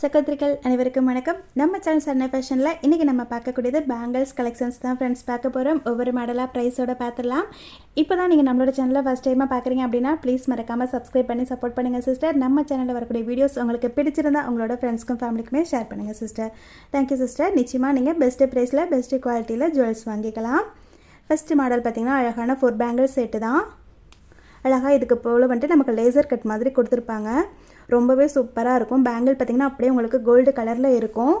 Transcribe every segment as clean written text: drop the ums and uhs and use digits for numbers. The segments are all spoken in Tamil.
சகோதரிகள் அனைவருக்கும் வணக்கம். நம்ம சேனல் சன்னை ஃபேஷனில் இன்றைக்கி நம்ம பார்க்கக்கூடியது பேங்கிள்ஸ் கலெக்ஷன்ஸ் தான் ஃப்ரெண்ட்ஸ் பார்க்க போகிறோம். ஒவ்வொரு மாடலாக ப்ரைஸோட பார்த்துடலாம். இப்போ தான் நீங்கள் நம்மளோட சேனலில் ஃபஸ்ட் டைமாக பார்க்குறீங்க அப்படின்னா ப்ளீஸ் மறக்காமல் சப்ஸ்கிரைப் பண்ணி சப்போர்ட் பண்ணுங்கள் சிஸ்டர். நம்ம சேனலில் வரக்கூடிய வீடியோஸ் உங்களுக்கு பிடிச்சிருந்தால் உங்களோட ஃப்ரெண்ட்ஸ்க்கும் ஃபேமிலிக்குமே ஷேர் பண்ணுங்கள் சிஸ்டர். Thank you sister. நிச்சயமாக நீங்கள் பெஸ்ட்டு ப்ரைஸில் பெஸ்ட்டு குவாலிட்டியில் ஜுவல்ஸ் வாங்கிக்கலாம். ஃபஸ்ட்டு மாடல் பார்த்திங்கன்னா அழகான 4 பேங்கிள் செட்டு தான். அழகாக இதுக்கு போல் வந்துட்டு நமக்கு லேசர் கட் மாதிரி கொடுத்துருப்பாங்க. ரொம்பவே சூப்பராக இருக்கும். பேங்கிள் பார்த்திங்கன்னா அப்படியே உங்களுக்கு கோல்டு கலரில் இருக்கும்.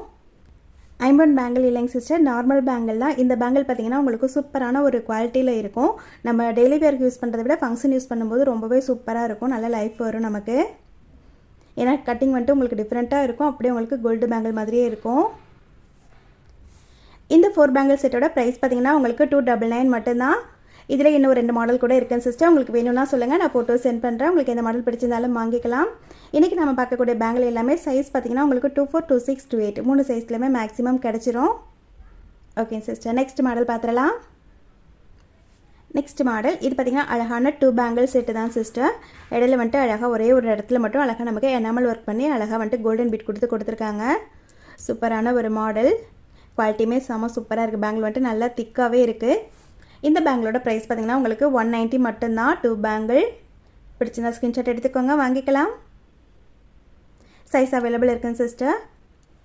ஐம்பன் பேங்கிள் இல்லைங்க சிஸ்டர், நார்மல் பேங்கிள் தான். இந்த பேங்கிள் பார்த்திங்கன்னா உங்களுக்கு சூப்பரான ஒரு குவாலிட்டியில் இருக்கும். நம்ம டெய்லி வேர்க்கு யூஸ் பண்ணுறதை விட ஃபங்க்ஷன் யூஸ் பண்ணும்போது ரொம்பவே சூப்பராக இருக்கும். நல்ல லைஃப் வரும் நமக்கு. ஏன்னா கட்டிங் வந்துட்டு உங்களுக்கு டிஃப்ரெண்ட்டாக இருக்கும். அப்படியே உங்களுக்கு கோல்டு பேங்கிள் மாதிரியே இருக்கும். இந்த 4 பேங்கிள் செட்டோட ப்ரைஸ் பார்த்திங்கன்னா உங்களுக்கு 299 மட்டும்தான். இதில் இன்னும் 2 மாடல் கூட இருக்குன்னு சிஸ்டர். உங்களுக்கு வேணும்னா சொல்லுங்கள், நான் ஃபோட்டோ சென்ட் பண்ணுறேன். உங்களுக்கு எந்த மாடல் பிடிச்சிருந்தாலும் வாங்கிக்கலாம். இன்றைக்கி நம்ம பார்க்கக்கூடிய பேங்கிள் எல்லாமே சைஸ் பார்த்திங்கன்னா உங்களுக்கு 24, 26, 28 3 சைஸ்லையுமே மேக்ஸிமம் கிடச்சிரும். Okay sister. நெக்ஸ்ட் மாடல் பார்த்துடலாம். நெக்ஸ்ட் மாடல் இது பார்த்திங்கன்னா அழகான 2 பேங்கிள் செட்டு தான் சிஸ்டர். இடையில வந்துட்டு அழகாக ஒரே ஒரு இடத்துல மட்டும் அழகாக நமக்கு எனாமல் ஒர்க் பண்ணி அழகாக வந்துட்டு கோல்டன் பீட் கொடுத்துருக்காங்க. சூப்பரான ஒரு மாடல். குவாலிட்டியுமே செம சூப்பராக இருக்குது. பேங்கிள் வந்துட்டு நல்லா திக்காகவே இருக்குது. இந்த பேங்கிளோட ப்ரைஸ் பார்த்திங்கன்னா உங்களுக்கு 190 மட்டும்தான். 2 பேங்கிள் பிடிச்சிருந்தா ஸ்க்ரீன்ஷாட் எடுத்துக்கோங்க, வாங்கிக்கலாம். சைஸ் அவைலபிள் இருக்குங்க சிஸ்டர்.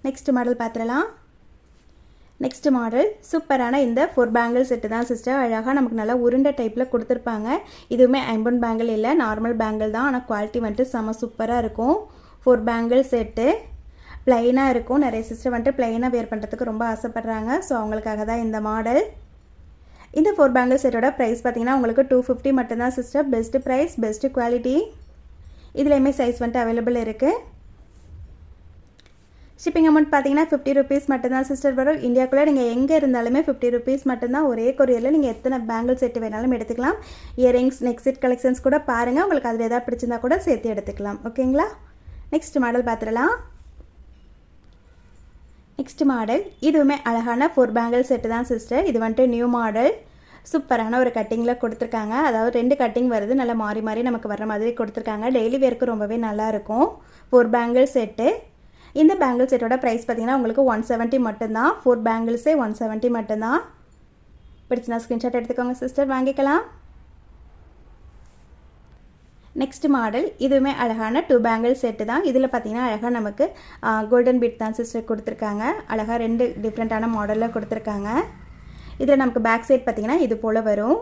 நெக்ஸ்ட் மாடல் பார்த்துடலாம். நெக்ஸ்ட் மாடல் சூப்பரான இந்த 4 பேங்கிள் செட்டு தான் சிஸ்டர். அழகாக நமக்கு நல்லா உருண்டை டைப்பில் கொடுத்துருப்பாங்க. இதுவுமே ஐம்பன் பேங்கிள் இல்லை, நார்மல் பேங்கிள் தான். ஆனால் குவாலிட்டி வந்துட்டு செம சூப்பராக இருக்கும். 4 பேங்கிள் செட்டு ப்ளைனாக இருக்கும். நிறைய சிஸ்டர் வந்துட்டு ப்ளைனாக வேர் பண்ணுறதுக்கு ரொம்ப ஆசைப்பட்றாங்க. ஸோ அவங்களுக்காக தான் இந்த மாடல். இந்த 4 பேங்கிள் செட்டோட ப்ரைஸ் பார்த்திங்கன்னா உங்களுக்கு 250 மட்டும்தான் sister. Best price, best quality. இதுலேயுமே சைஸ் வந்துட்டு அவைலபிள் இருக்குது. ஷிப்பிங் அமௌண்ட் பார்த்திங்கன்னா 50 ருபீஸ் மட்டும்தான் சிஸ்டர் வரும். இந்தியாவுக்குள்ளே நீங்கள் எங்கே இருந்தாலுமே 50 ருபீஸ் மட்டும்தான். ஒரே கொரியரில் நீங்கள் எத்தனை பேங்கிள் செட்டு வேணாலும் எடுத்துக்கலாம். இயரிங்ஸ், நெக் செட் கலெக்ஷன்ஸ் கூட பாருங்கள். உங்களுக்கு அதில் எதாவது பிடிச்சிருந்தா கூட சேர்த்து எடுத்துக்கலாம். ஓகேங்களா? நெக்ஸ்ட் மாடல் பார்த்துடலாம். நெக்ஸ்ட் மாடல் இதுவுமே அழகான 4 பேங்கிள் செட்டு தான் சிஸ்டர். இது வந்துட்டு நியூ மாடல். சூப்பரான ஒரு கட்டிங்கில் கொடுத்துருக்காங்க. அதாவது 2 கட்டிங் வருது. நல்லா மாறி மாறி நமக்கு வர மாதிரி கொடுத்துருக்காங்க. டெய்லி வேர்க்கு ரொம்பவே நல்லாயிருக்கும். 4 பேங்கிள் செட்டு. இந்த பேங்கிள் செட்டோட ப்ரைஸ் பார்த்திங்கன்னா உங்களுக்கு 170 மட்டும்தான். 4 பேங்கிள்ஸே 170 மட்டும்தான். பிடிச்சினா ஸ்க்ரீன்ஷாட் எடுத்துக்கோங்க சிஸ்டர், வாங்கிக்கலாம். நெக்ஸ்ட் மாடல் இதுவுமே அழகான 2 பேங்கிள் செட்டு தான். இதில் பார்த்திங்கன்னா அழகாக நமக்கு கோல்டன் பீட் தான் சிஸ்டர் கொடுத்துருக்காங்க. அழகாக 2 டிஃப்ரெண்ட்டான மாடலில் கொடுத்துருக்காங்க. இதில் நமக்கு பேக் சைட் பார்த்திங்கன்னா இது போல் வரும்.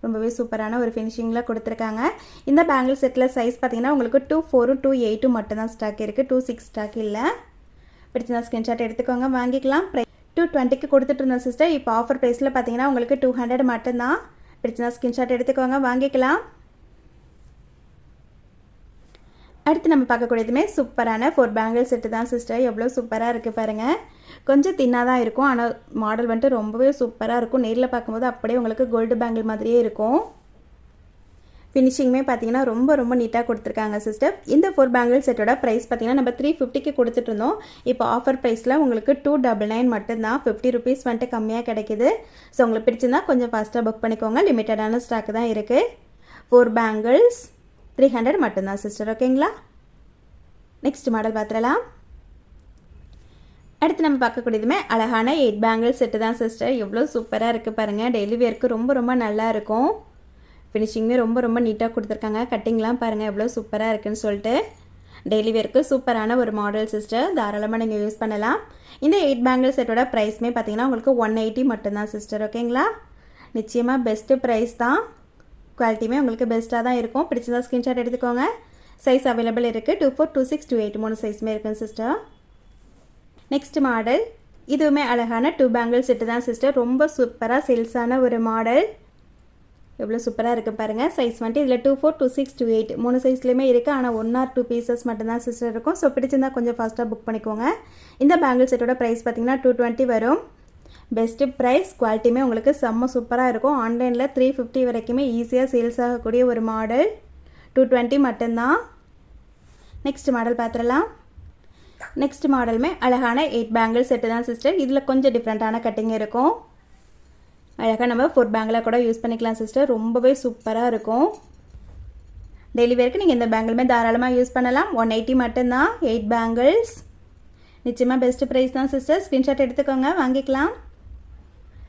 ரொம்பவே சூப்பரான ஒரு ஃபினிஷிங்கில் கொடுத்துருக்காங்க. இந்த பேங்கிள் செட்டில் சைஸ் பார்த்திங்கன்னா உங்களுக்கு 24, 28 மட்டும்தான் ஸ்டாக் இருக்குது. 26 ஸ்டாக் இல்லை. பிடிச்சிருந்தா ஸ்க்ரீன்ஷாட் எடுத்துக்கோங்க, வாங்கிக்கலாம். 220க்கு கொடுத்துட்டு இருந்தோம் சிஸ்டர். இப்போ ஆஃபர் ப்ரைஸில் பார்த்திங்கன்னா உங்களுக்கு 200 மட்டும்தான். பிடிச்சிருந்தா ஸ்க்ரீன்ஷாட் எடுத்துக்கோங்க, வாங்கிக்கலாம். அடுத்து நம்ம பார்க்கக்கூடியதுமே சூப்பரான 4 பேங்கிள் செட்டு தான் சிஸ்டர். எவ்வளோ சூப்பராக இருக்குது பாருங்கள். கொஞ்சம் தின்னாக தான் இருக்கும். ஆனால் மாடல் வந்துட்டு ரொம்பவே சூப்பராக இருக்கும். நேரில் பார்க்கும்போது அப்படியே உங்களுக்கு கோல்டு பேங்கிள் மாதிரியே இருக்கும். ஃபினிஷிங்குமே பார்த்திங்கன்னா ரொம்ப ரொம்ப நீட்டாக கொடுத்துருக்காங்க சிஸ்டர். இந்த 4 பேங்கிள் செட்டோட ப்ரைஸ் பார்த்திங்கன்னா நம்ம 350க்கு கொடுத்துட்டு இருந்தோம். இப்போ ஆஃபர் ப்ரைஸில் உங்களுக்கு 299 மட்டும்தான். 50 ருபீஸ் வந்துட்டு கம்மியாக கிடைக்கிது. ஸோ உங்களுக்கு பிடிச்சிருந்தா கொஞ்சம் ஃபாஸ்ட்டாக புக் பண்ணிக்கோங்க. லிமிட்டடான ஸ்டாக் தான் இருக்குது. 4 பேங்கிள்ஸ் 300 மட்டும்தான் சிஸ்டர். ஓகேங்களா? நெக்ஸ்ட் மாடல் பார்த்துடலாம். அடுத்து நம்ம பார்க்கக்கூடியதுமே அழகான 8 பேங்கிள் செட்டு தான் சிஸ்டர். எவ்வளோ சூப்பராக இருக்குது பாருங்கள். டெய்லி வேர்க்கு ரொம்ப ரொம்ப நல்லா இருக்கும். ஃபினிஷிங்குமே ரொம்ப ரொம்ப நீட்டாக கொடுத்துருக்காங்க. கட்டிங்லாம் பாருங்கள் எவ்வளோ சூப்பராக இருக்குதுன்னு சொல்லிட்டு. டெய்லி வேர்க்கு சூப்பரான ஒரு மாடல் சிஸ்டர். தாராளமாக நீங்கள் யூஸ் பண்ணலாம். இந்த 8 பேங்கிள் செட்டோட ப்ரைஸ்மே பார்த்திங்கன்னா உங்களுக்கு 180 மட்டும்தான் சிஸ்டர். ஓகேங்களா? நிச்சயமாக பெஸ்ட்டு ப்ரைஸ் தான். குவாலிட்டியுமே உங்களுக்கு பெஸ்ட்டாக தான் இருக்கும். பிடிச்சதா ஸ்க்ரீன்ஷாட் எடுத்துக்கோங்க. சைஸ் அவைலபிள் இருக்குது. 24, 26, 28 3 சைஸுமே இருக்குங்க சிஸ்டர். நெக்ஸ்ட் மாடல் இதுவுமே அழகான 2 பேங்கிள் செட்டு தான் சிஸ்டர். ரொம்ப சூப்பராக சேல்ஸான ஒரு மாடல். எவ்வளோ சூப்பராக இருக்குது பாருங்கள். சைஸ் வந்துட்டு இதில் 24, 26, 28 3 சைஸ்லேயுமே இருக்குது. ஆனால் 1 or 2 பீசஸ் மட்டும்தான் சிஸ்டர் இருக்கும். ஸோ பிடிச்சிருந்தா கொஞ்சம் ஃபாஸ்ட்டாக புக் பண்ணிக்கோங்க. இந்த பேங்கிள் செட்டோட ப்ரைஸ் பார்த்திங்கன்னா 220 வரும். Best price. குவாலிட்டியுமே உங்களுக்கு செம்ம சூப்பராக இருக்கும். ஆன்லைனில் 350 வரைக்குமே ஈஸியாக சேல்ஸ் ஆகக்கூடிய ஒரு மாடல். 220 மட்டும்தான். நெக்ஸ்ட் மாடல் பார்த்துடலாம். நெக்ஸ்ட் மாடலுமே அழகான 8 பேங்கிள் செட்டு தான் சிஸ்டர். இதில் கொஞ்சம் டிஃப்ரெண்ட்டான கட்டிங் இருக்கும். அழகாக நம்ம 4 பேங்கிளாக கூட யூஸ் பண்ணிக்கலாம் சிஸ்டர். ரொம்பவே சூப்பராக இருக்கும். டெய்லி வேருக்கு நீங்கள் இந்த பேங்கிளுமே தாராளமாக யூஸ் பண்ணலாம். 180 மட்டும்தான் 8 பேங்கிள்ஸ். நிச்சயமாக பெஸ்ட்டு ப்ரைஸ் தான் சிஸ்டர். ஸ்க்ரீன்ஷாட் எடுத்துக்கோங்க, வாங்கிக்கலாம்.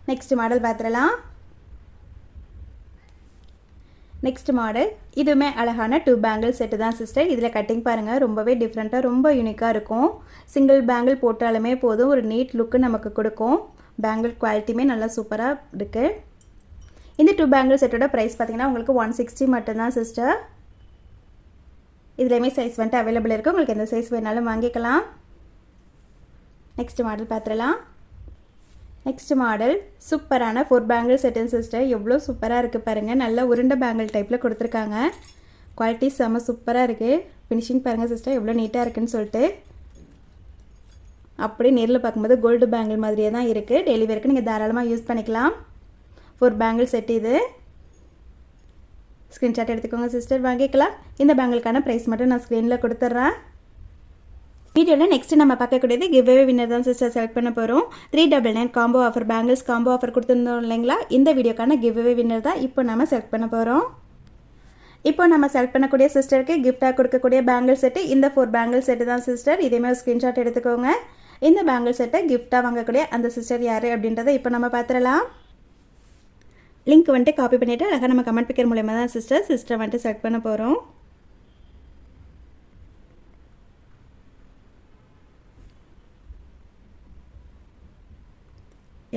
நெக்ஸ்ட் மாடல் பார்த்துடலாம். நெக்ஸ்ட் மாடல் இதுவுமே அழகான 2 பேங்கிள் செட்டு தான் சிஸ்டர். இதில் கட்டிங் பாருங்கள், ரொம்பவே டிஃப்ரெண்ட்டாக ரொம்ப யூனிக்காக இருக்கும். சிங்கிள் பேங்கிள் போட்டாலுமே போதும், ஒரு நீட் லுக்கு நமக்கு கொடுக்கும். பேங்கிள் குவாலிட்டியுமே நல்லா சூப்பராக இருக்குது. இந்த 2 பேங்கிள் செட்டோட ப்ரைஸ் பார்த்திங்கன்னா உங்களுக்கு 160 மட்டும்தான் சிஸ்டர். இதுலேயுமே சைஸ் வந்துட்டு அவைலபிள் இருக்குது, உங்களுக்கு எந்த சைஸ் வேணாலும் வாங்கிக்கலாம். நெக்ஸ்ட் மாடல் பார்த்துடலாம். நெக்ஸ்ட் மாடல் சூப்பரான 4 பேங்கிள் செட்டுன்னு சிஸ்டர். எவ்வளோ சூப்பராக இருக்குது பாருங்கள். நல்ல உருண்டை பேங்கிள் டைப்பில் கொடுத்துருக்காங்க. குவாலிட்டி செம்ம சூப்பராக இருக்குது. ஃபினிஷிங் பாருங்கள் சிஸ்டர் எவ்வளோ நீட்டாக இருக்குதுன்னு சொல்லிட்டு. அப்படியே நேரில் பார்க்கும்போது கோல்டு பேங்கிள் மாதிரியே தான் இருக்குது. டெய்லி வேருக்கு நீங்கள் தாராளமாக யூஸ் பண்ணிக்கலாம். 4 பேங்கிள் செட் இது. ஸ்க்ரீன்ஷாட் எடுத்துக்கோங்க சிஸ்டர், வாங்கிக்கலாம். இந்த பேங்கிளுக்கான ப்ரைஸ் மட்டும் நான் ஸ்க்ரீனில் கொடுத்துட்றேன். வீடியோவில் நெக்ஸ்ட்டு நம்ம பார்க்கக்கூடியது கிவ்அவே வின்னர் தான் சிஸ்டர் செலக்ட் பண்ண போகிறோம். 399 combo offer bangles combo offer கொடுத்துருந்தோம் இல்லைங்களா, இந்த வீடியோக்கான கிவ்அவே வின்னர் தான் இப்போ நம்ம செலக்ட் பண்ண போகிறோம். இப்போ நம்ம செலக்ட் பண்ணக்கூடிய சிஸ்டருக்கு கிஃப்டாக கொடுக்கக்கூடிய பேங்கிள் செட்டு இந்த 4 பேங்கிள் செட்டு தான் சிஸ்டர். இதேமாதிரி ஒரு ஸ்க்ரீன்ஷாட் எடுத்துக்கோங்க. இந்த பேங்கிள் செட்டை கிஃப்டாக வாங்கக்கூடிய அந்த சிஸ்டர் யார் அப்படின்றத இப்போ நம்ம பார்த்துடலாம். லிங்க் வந்துட்டு காப்பி பண்ணிவிட்டு அழகாக நம்ம கமெண்ட் பிக்கர் மூலமாக தான் சிஸ்டர் வந்துட்டு செலக்ட் பண்ண போகிறோம்.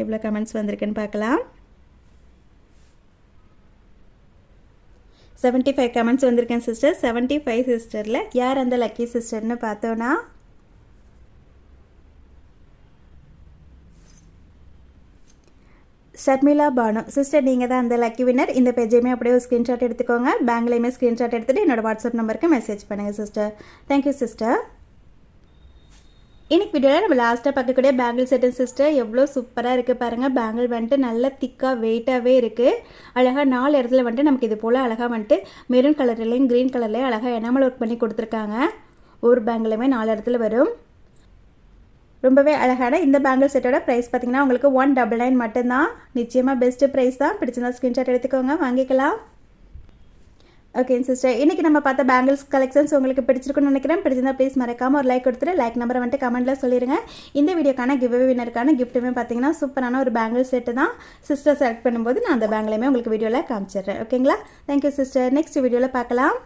எவ்வளோ கமெண்ட்ஸ் வந்திருக்குன்னு பார்க்கலாம். 75 கமெண்ட்ஸ் வந்திருக்கேன் சிஸ்டர். 75 சிஸ்டரில் யார் அந்த லக்கி சிஸ்டர்னு பார்த்தோன்னா ஷர்மிளா பானு சிஸ்டர், நீங்கள் தான் அந்த லக்கி வின்னர். இந்த பேஜையுமே அப்படியே ஒரு ஸ்க்ரீன்ஷாட் எடுத்துக்கோங்க. பேங்க்லேயுமே ஸ்க்ரீன்ஷாட் எடுத்துகிட்டு என்னோடய வாட்ஸ்அப் நம்பருக்கு மெசேஜ் பண்ணுங்கள் சிஸ்டர். Thank you sister. இன்னைக்கு வீடியோவில் நம்ம லாஸ்ட்டாக பார்க்கக்கூடிய பேங்கிள் செட்டு சிஸ்டர் எவ்வளோ சூப்பராக இருக்குது பாருங்கள். பேங்கிள் வந்துட்டு நல்ல திக்காக வெயிட்டாகவே இருக்குது. அழகாக 4 இடத்துல வந்துட்டு நமக்கு இது போல் அழகாக வந்துட்டு மெரூன் கலர்லேயும் க்ரீன் கலர்லேயும் அழகாக எனாமல் ஒர்க் பண்ணி கொடுத்துருக்காங்க. ஒரு பேங்கிளுமே 4 இடத்துல வரும். ரொம்பவே அழகான இந்த பேங்கிள் செட்டோட ப்ரைஸ் பார்த்திங்கன்னா உங்களுக்கு 199 மட்டும்தான். நிச்சயமாக பெஸ்ட்டு ப்ரைஸ் தான். பிடிச்சிருந்தா ஸ்க்ரீன்ஷாட் எடுத்துக்கோங்க, வாங்கிக்கலாம். ஓகே சிஸ்டர், இன்றைக்கி நம்ம பார்த்த பேங்கிள்ஸ் கலெக்ஷன்ஸ் உங்களுக்கு பிடிச்சிருக்குன்னு நினைக்கிறேன். பிடிச்சிருந்தா ப்ளீஸ் மறக்காமல் ஒரு லைக் கொடுத்துட்டு லைக் நம்பரை வந்துட்டு கமெண்ட்டில் சொல்லிடுங்க. இந்த வீடியோக்கான கிவ்அவே வின்னருக்கான கிஃப்ட்டுமே பார்த்தீங்கன்னா சூப்பரான ஒரு பேங்கிள் செட்டு தான். சிஸ்டர் செலக்ட் பண்ணும்போது நான் அந்த பேங்கிளையுமே உங்களுக்கு வீடியோவில் காமிச்சிடுறேன். ஓகேங்களா? Thank you sister. நெக்ஸ்ட் வீடியோவில் பார்க்கலாம்.